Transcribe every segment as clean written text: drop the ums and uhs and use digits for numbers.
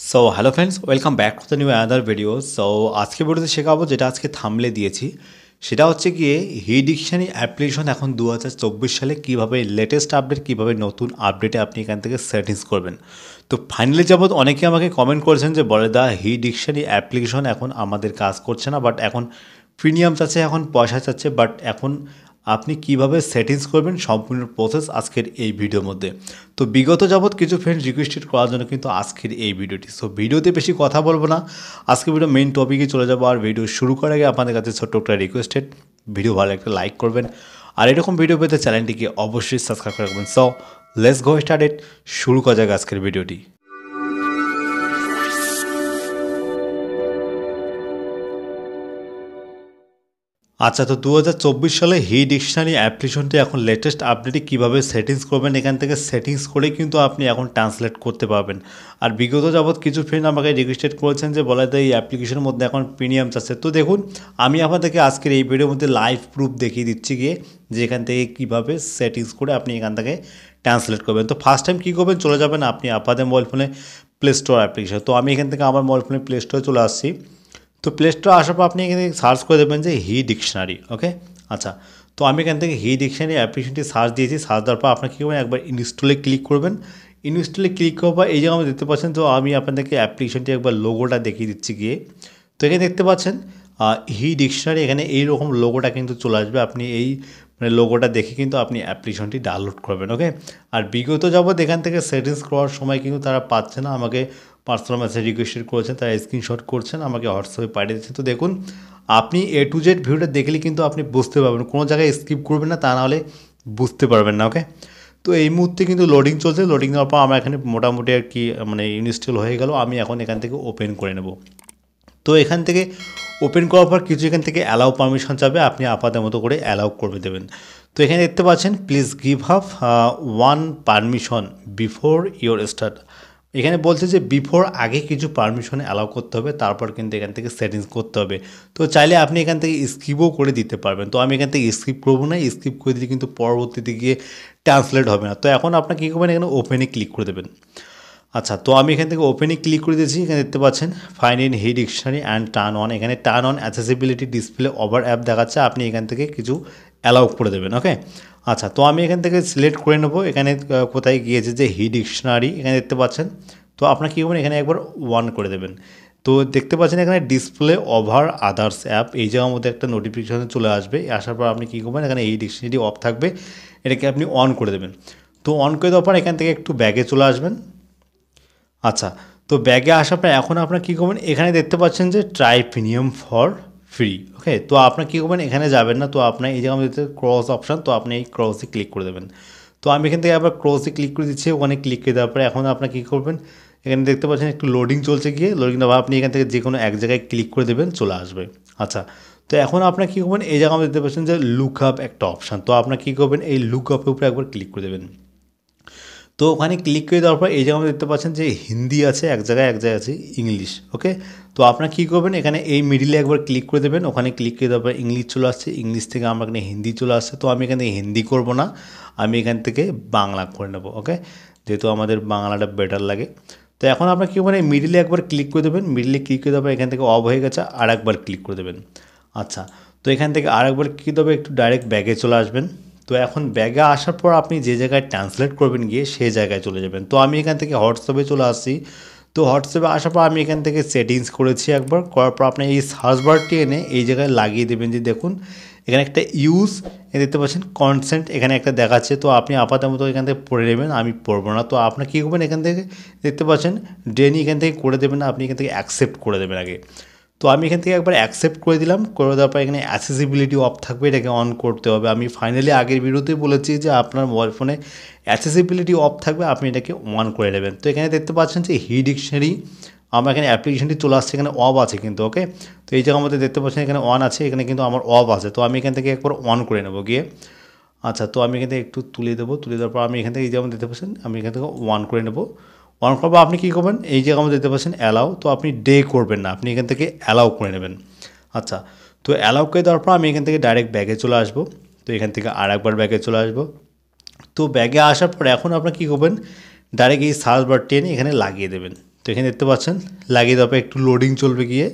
So hello friends, welcome back to the new another video. So আজকে ভিডিওতে শেখাবো, যেটা আজকে থাম্বনেলে দিয়েছি, সেটা হচ্ছে গিয়ে হি ডিকশনারি অ্যাপ্লিকেশন এখন 2024 সালে কীভাবে লেটেস্ট আপডেট, কীভাবে নতুন আপডেটে আপনি এখান থেকে সেটিংস করবেন। তো ফাইনালি যাবত অনেকে আমাকে কমেন্ট করেছেন যে বলে দা হি ডিকশনারি অ্যাপ্লিকেশন এখন আমাদের কাজ করছে না, বাট এখন প্রিমিয়াম চাচ্ছে, এখন পয়সা চাচ্ছে, বাট এখন আপনি কিভাবে সেটিংস করবেন সম্পূর্ণ প্রসেস আজকের এই ভিডিওর মধ্যে। তো বিগত যাবৎ কিছু ফ্রেন্ড রিকোয়েস্টেড করার জন্য কিন্তু আজকের এই ভিডিওটি। সো ভিডিওতে বেশি কথা বলবো না, আজকে ভিডিও মেইন টপিকে চলে যাবো। আর ভিডিও শুরু করার আগে আপনাদের কাছে ছোট্ট একটা রিকোয়েস্টেড, ভিডিও ভালো একটা লাইক করবেন, আর এরকম ভিডিও পেতে চ্যানেলটিকে অবশ্যই সাবস্ক্রাইব করে রাখবেন। সো লেটস গো স্টার্টেড, শুরু করা যাক আজকের ভিডিওটি। আচ্ছা, তো 2024 সালে হি ডিকশনারি অ্যাপ্লিকেশনটি এখন লেটেস্ট আপডেটে কীভাবে সেটিংস করবেন, এখান থেকে সেটিংস করে কিন্তু আপনি এখন ট্রান্সলেট করতে পারবেন। আর বিগত যাবৎ কিছু ফ্রেন্ড আমাকে রিকোয়েস্টেড করেছেন যে বলে এই অ্যাপ্লিকেশনের মধ্যে এখন প্রিমিয়াম আছে। তো দেখুন, আমি আপনাদেরকে আজকের এই ভিডিওর মধ্যে লাইভ প্রুফ দেখিয়ে দিচ্ছি গিয়ে যে এখান থেকে কীভাবে সেটিংস করে আপনি এখান থেকে ট্রান্সলেট করবেন। তো ফার্স্ট টাইম কী করবেন, চলে যাবেন আপনি আপনাদের মোবাইল ফোনে প্লে স্টোর অ্যাপ্লিকেশন। তো আমি এখান থেকে আমার মোবাইল ফোনে প্লে স্টোরে চলে আসছি। তো প্লে স্টোরে আসার পর আপনি এখানে সার্চ করে দেবেন যে হি ডিকশনারি। ওকে, আচ্ছা, তো আমি এখান থেকে হি ডিকশনারি অ্যাপ্লিকেশনটি সার্চ দিয়েছি। সার্চ দেওয়ার পর আপনার কী করবেন, একবার ইনস্টলে ক্লিক করবেন। ইনস্টলে ক্লিক করার পর এই যে আমি দেখতে পাচ্ছেন, তো আমি আপনাদেরকে অ্যাপ্লিকেশনটি একবার লোগোটা দেখিয়ে দিচ্ছি গিয়ে। তো এখানে দেখতে পাচ্ছেন হি ডিকশনারি, এখানে এইরকম লোগোটা কিন্তু চলে আসবে। আপনি এই লোগোটা দেখে কিন্তু আপনি অ্যাপ্লিকেশনটি ডাউনলোড করবেন। ওকে, আর বিগত যাবৎ এখান থেকে সেটিংস করার সময় কিন্তু তারা পাচ্ছে না, আমাকে পার্সোনাল মেসেজ রিকোয়েস্ট করেছেন, তারা স্ক্রিনশট করছেন, আমাকে হোয়াটসঅ্যাপে পাঠিয়ে দিচ্ছেন। তো দেখুন, আপনি এ টু জেড ভিডিওটা দেখলে কিন্তু আপনি বুঝতে পারবেন, কোনো জায়গায় স্কিপ করবেন না, তা নাহলে বুঝতে পারবেন না। ওকে, তো এই মুহূর্তে কিন্তু লোডিং চলছে। লোডিং দেওয়ার পর আমার এখানে মোটামুটি আর কি ইনস্টল হয়ে গেল। আমি এখন এখান থেকে ওপেন করে নেব। তো এখান থেকে ওপেন করার পর কিছু এখান থেকে অ্যালাউ পারমিশন চাবে, আপনি আপনাদের মতো করে অ্যালাউ করে দেবেন। তো এখানে দেখতে পাচ্ছেন please give half one permission before your start. এখানে বলছে যে বিফোর আগে কিছু পারমিশন অ্যালাউ করতে হবে, তারপর কিন্তু এখান থেকে সেটিংস করতে হবে। তো চাইলে আপনি এখান থেকে স্কিপও করে দিতে পারবেন। তো আমি এখান থেকে স্কিপ করবো না, স্কিপ করে দিলে কিন্তু পরবর্তীতে গিয়ে ট্রান্সলেট হবে না। তো এখন আপনার কী করবেন, এখানে ওপেনে ক্লিক করে দেবেন। আচ্ছা, তো আমি এখান থেকে ওপেনে ক্লিক করে দিয়েছি। এখানে দেখতে পাচ্ছেন find in he dictionary and turn on. এখানে turn on accessibility display over app দেখাচ্ছে, আপনি এখান থেকে কিছু অ্যালাউ করে দেবেন। ওকে, আচ্ছা, তো আমি এখান থেকে সিলেক্ট করে নেবো। এখানে কোথায় গিয়েছে যে হি ডিকশনারি, এখানে দেখতে পাচ্ছেন। তো আপনার কী করবেন, এখানে একবার ওয়ান করে দেবেন। তো দেখতে পাচ্ছেন এখানে ডিসপ্লে ওভার আদার্স অ্যাপ, এই জায়গার মধ্যে একটা নোটিফিকেশন চলে আসবে। আসার পর আপনি কী করবেন, এখানে এই ডিকশনারি অফ থাকবে, এটাকে আপনি অন করে দেবেন। তো অন করে দেওয়ার পর এখান থেকে একটু ব্যাগে চলে আসবেন। আচ্ছা, তো ব্যাগে আসার পর এখন আপনার কী করবেন, এখানে দেখতে পাচ্ছেন যে ট্রাই প্রিমিয়াম ফর ফ্রি। ওকে, তো আপনার কী করবেন, এখানে যাবেন না। তো আপনার এই জায়গার মধ্যে ক্রস অপশান, তো আপনি এই ক্রসে ক্লিক করে দেবেন। তো আমি এখান থেকে আবার ক্রসে ক্লিক করে দিচ্ছি। ওখানে ক্লিক করে দেওয়ার পরে এখন আপনার কী করবেন, এখানে দেখতে পাচ্ছেন একটু লোডিং চলছে গিয়ে। লোডিং দেওয়া আপনি এখান থেকে যে কোনো এক জায়গায় ক্লিক করে দেবেন, চলে আসবে। আচ্ছা, তো এখন আপনার কী করবেন, এই জায়গায় দেখতে পাচ্ছেন যে লুক আপ একটা অপশান, তো আপনার কী করবেন, এই লুক আপের উপরে একবার ক্লিক করে দেবেন। তো ওখানে ক্লিক করে দেওয়ার পর এই জায়গায় দেখতে পাচ্ছেন যে হিন্দি আছে এক জায়গায়, এক জায়গায় আছে ইংলিশ। ওকে, তো আপনার কী করবেন, এখানে এই মিডিলে একবার ক্লিক করে দেবেন। ওখানে ক্লিক করে দেওয়ার পর ইংলিশ চলে আসছে, ইংলিশ থেকে আমরা এখানে হিন্দি চলে আসছে। তো আমি এখান থেকে হিন্দি করব না, আমি এখান থেকে বাংলা করে নেব। ওকে, যেহেতু আমাদের বাংলাটা বেটার লাগে। তো এখন আপনার কী করবেন, এই মিডিলে একবার ক্লিক করে দেবেন। মিডিলে ক্লিক করে দেওয়ার পর এখান থেকে অফ হয়ে গেছে, আর একবার ক্লিক করে দেবেন। আচ্ছা, তো এখান থেকে আর একবার কী দেবে, একটু ডাইরেক্ট ব্যাগে চলে আসবেন। তো এখন ব্যাগে আসার পর আপনি যে জায়গায় ট্রান্সলেট করবেন গিয়ে সেই জায়গায় চলে যাবেন। তো আমি এখান থেকে হোয়াটসঅ্যাপে চলে আসছি। তো হোয়াটসঅ্যাপে আসার পর আমি এখান থেকে সেটিংস করেছি একবার, করার পর আপনি এই সার্চ বারটি এনে এই জায়গায় লাগিয়ে দেবেন। যে দেখুন এখানে একটা ইউজ দেখতে পাচ্ছেন, কনসেন্ট এখানে একটা দেখাচ্ছে। তো আপনি আপাতত মতো এখান থেকে পড়ে নেবেন, আমি পড়বো না। তো আপনার কী করবেন, এখান থেকে দেখতে পাচ্ছেন ডেনি এখান থেকে করে দেবেন, আপনি এখান থেকে অ্যাকসেপ্ট করে দেবেন আগে। তো আমি এখান থেকে একবার অ্যাকসেপ্ট করে দিলাম। করে দেওয়ার পর এখানে অ্যাক্সেসিবিলিটি অফ থাকবে, এটাকে অন করতে হবে। আমি ফাইনালি আগের ভিডিওতেই বলেছি যে আপনার মোবাইল ফোনে অ্যাক্সেসিবিলিটি অফ থাকবে, আপনি এটাকে অন করে নেবেন। তো এখানে দেখতে পাচ্ছেন যে হি ডিকশনারি আমার এখানে অ্যাপ্লিকেশনটি চলে আসছে, এখানে অফ আছে কিন্তু। ওকে, তো এই জায়গার মধ্যে দেখতে পাচ্ছেন এখানে অন আছে, এখানে কিন্তু আমার অফ আছে। তো আমি এখান থেকে একবার অন করে নেবো গিয়ে। আচ্ছা, তো আমি এখান থেকে একটু তুলে দেবো। তুলে দেওয়ার পর আমি এখান থেকে এই যেমন দেখতে পাচ্ছেন, আমি এখান থেকে অন করে নেবো। অন করার পর আপনি কী করবেন, এই জায়গার মধ্যে দেখতে পাচ্ছেন অ্যালাউ, তো আপনি ডে করবেন না, আপনি এখান থেকে অ্যালাউ করে নেবেন। আচ্ছা, তো অ্যালাউ করে দেওয়ার পর আমি এখান থেকে ডাইরেক্ট ব্যাগে চলে আসবো। তো এখান থেকে আর একবার ব্যাগে চলে আসবো। তো ব্যাগে আসার পর এখন আপনার কী করবেন, ডাইরেক্ট এই সার্চ বার টেনে এখানে লাগিয়ে দেবেন। তো এখানে দেখতে পাচ্ছেন লাগিয়ে দেওয়ার পর একটু লোডিং চলবে গিয়ে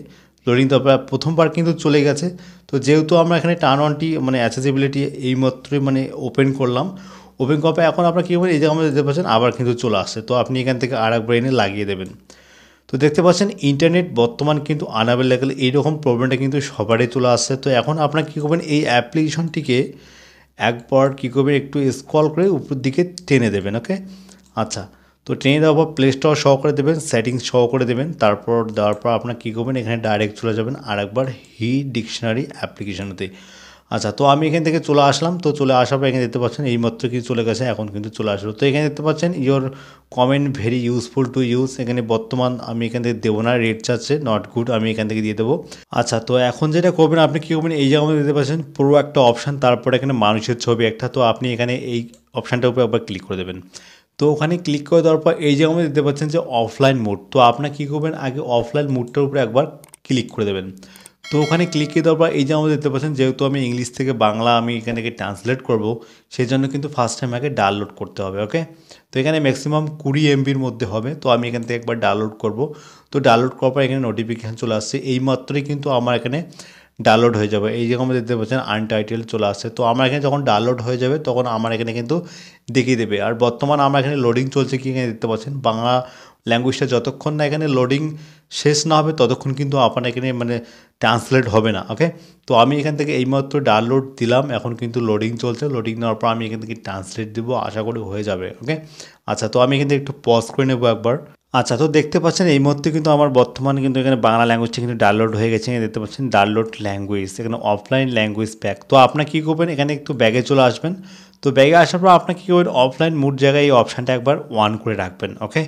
লোডিং দেওয়ার পর প্রথমবার কিন্তু চলে গেছে। তো যেহেতু আমরা এখানে টার্ন অনটি মানে অ্যাক্সেসিবিলিটি এইমাত্রই মানে ওপেন করলাম, ওপেন করার পর এখন আপনার কী করবেন, এই যে আমরা দেখতে পাচ্ছেন আবার কিন্তু চলে আসছে। তো আপনি এখান থেকে আর একবার এনে লাগিয়ে দেবেন। তো দেখতে পাচ্ছেন ইন্টারনেট বর্তমান কিন্তু আনঅ্যাভেলেবল, এইরকম প্রবলেমটা কিন্তু সবারই চলে আসছে। তো এখন আপনার কী করবেন, এই অ্যাপ্লিকেশনটিকে একবার কী করবেন, একটু স্ক্রল করে উপর দিকে টেনে দেবেন। ওকে, আচ্ছা, তো টেনে দেওয়ার পর প্লে স্টোর সহ করে দেবেন, সেটিংস সহ করে দেবেন। তারপর দেওয়ার পর আপনার কী করবেন, এখানে ডাইরেক্ট চলে যাবেন আর একবার হি ডিকশনারি অ্যাপ্লিকেশনতে। আচ্ছা, তো আমি এখান থেকে চলে আসলাম। তো চলে আসার পর এখানে দেখতে পাচ্ছেন এইমাত্র কিছু চলে গেছে, এখন কিন্তু চলে আসলো। তো এখানে দেখতে পাচ্ছেন your comment very useful to use. এখানে বর্তমান আমি এখান থেকে দেবো না, রেট চাচ্ছে নট গুড, আমি এখান থেকে দিয়ে দেবো। আচ্ছা, তো এখন যেটা করবেন আপনি কী করবেন, এই জায়গায় দেখতে পাচ্ছেন পুরো একটা অপশান, তারপরে এখানে মানুষের ছবি একটা। তো আপনি এখানে এই অপশানটার উপরে একবার ক্লিক করে দেবেন। তো ওখানে ক্লিক করে দেওয়ার পর এই জায়গায় দেখতে পাচ্ছেন যে অফলাইন মোড। তো আপনার কী করবেন, আগে অফলাইন মোডটার উপরে একবার ক্লিক করে দেবেন। তো ওখানে ক্লিক করে দেওয়ার পর এই যে আমাদের দেখতে পাচ্ছেন, যেহেতু আমি ইংলিশ থেকে বাংলা আমি এখানে ট্রান্সলেট করব, সেই জন্য কিন্তু ফার্স্ট টাইম আগে ডাউনলোড করতে হবে। ওকে, তো এখানে ম্যাক্সিমাম 20 MBর মধ্যে হবে। তো আমি এখান থেকে একবার ডাউনলোড করব। তো ডাউনলোড করার পর এখানে নোটিফিকেশান চলে আসছে, এই মাত্রই কিন্তু আমার এখানে ডাউনলোড হয়ে যাবে। এই যে আমাদের দেখতে পাচ্ছেন আনটাইটেল চলে আসছে। তো আমার এখানে যখন ডাউনলোড হয়ে যাবে তখন আমার এখানে কিন্তু দেখিয়ে দেবে। আর বর্তমান আমার এখানে লোডিং চলছে, কি এখানে দেখতে পাচ্ছেন বাংলা ল্যাঙ্গুয়েজটা যতক্ষণ না এখানে লোডিং শেষ না হবে ততক্ষণ কিন্তু আপনার এখানে মানে ট্রান্সলেট হবে না। ওকে, তো আমি এখান থেকে এইমাত্র ডাউনলোড দিলাম, এখন কিন্তু লোডিং চলছে। লোডিং নেওয়ার পর আমি এখান থেকে ট্রান্সলেট দেবো, আশা করি হয়ে যাবে। ওকে, আচ্ছা, তো আমি এখান থেকে একটু পজ করে নেবো একবার। আচ্ছা, তো দেখতে পাচ্ছেন এই মুহূর্তে কিন্তু আমার বর্তমানে কিন্তু এখানে বাংলা ল্যাঙ্গুয়েজটা কিন্তু ডাউনলোড হয়ে গেছে। দেখতে পাচ্ছেন ডাউনলোড ল্যাঙ্গুয়েজ, এখানে অফলাইন ল্যাঙ্গুয়েজ প্যাক। তো আপনার কী করবেন, এখানে একটু ব্যাগে চলে আসবেন। তো ব্যাগে আসার পর আপনার কী করবেন, অফলাইন মোড জায়গায় এই অপশানটা একবার অন করে রাখবেন। ওকে,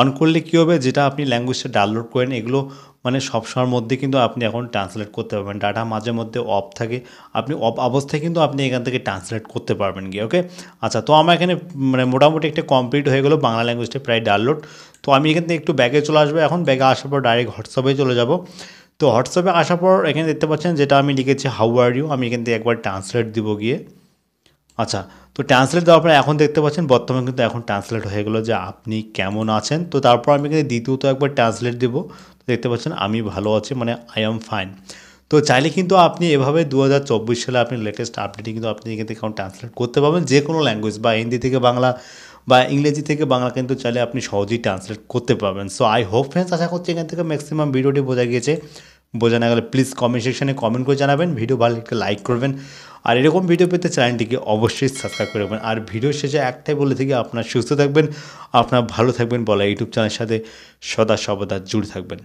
অন করলে কী হবে, যেটা আপনি ল্যাঙ্গুয়েজটা ডাউনলোড করেন এগুলো মানে সবসময়ের মধ্যে কিন্তু আপনি এখন ট্রান্সলেট করতে পারবেন। ডাটা মাঝে মধ্যে অফ থাকে, আপনি অফ অবস্থায় কিন্তু আপনি এখান থেকে ট্রান্সলেট করতে পারবেন গিয়ে। ওকে, আচ্ছা, তো আমার এখানে মানে মোটামুটি একটা কমপ্লিট হয়ে গেলো বাংলা ল্যাঙ্গুয়েজটা প্রায় ডাউনলোড। তো আমি এখান থেকে একটু ব্যাগে চলে আসবো। এখন ব্যাগে আসার পর ডাইরেক্ট হোয়াটসঅ্যাপে চলে যাব। তো হোয়াটসঅ্যাপে আসার পর এখানে দেখতে পাচ্ছেন যেটা আমি লিখেছি হাউ আর ইউ, আমি এখান থেকে একবার ট্রান্সলেট দিব গিয়ে। আচ্ছা, তো ট্রান্সলেট দেওয়ার পরে এখন দেখতে পাচ্ছেন বর্তমানে কিন্তু এখন ট্রান্সলেট হয়ে গেলো যে আপনি কেমন আছেন। তো তারপর আমি এখানে দ্বিতীয়ত একবার ট্রান্সলেট দেবো। তো দেখতে পাচ্ছেন আমি ভালো আছি, মানে আই এম ফাইন। তো চাইলে কিন্তু আপনি এভাবে 2024 সালে আপনি লেটেস্ট আপডেটে কিন্তু আপনি এখান থেকে ট্রান্সলেট করতে পারবেন যে কোনো ল্যাঙ্গুয়েজ, বা হিন্দি থেকে বাংলা বা ইংরেজি থেকে বাংলা কিন্তু চাইলে আপনি সহজেই ট্রান্সলেট করতে পারবেন। সো আই হোপ ফ্রেন্ডস, আশা করছি এখান থেকে ম্যাক্সিমাম ভিডিওটি বোঝা গিয়েছে। বোঝা না গেলে প্লিজ কমেন্ট সেকশনে কমেন্ট করে জানাবেন, ভিডিও ভালো লাগলে লাইক করবেন, আর এরকম ভিডিও পেতে চ্যানেলটিকে অবশ্যই সাবস্ক্রাইব করে রাখবেন। আর ভিডিও শেষে একটাই বলে থাকি, আপনার সুস্থ থাকবেন, আপনার ভালো থাকবেন বলা ইউটিউব চ্যানেলের সাথে সদা সর্বদা জুড়ে থাকবেন।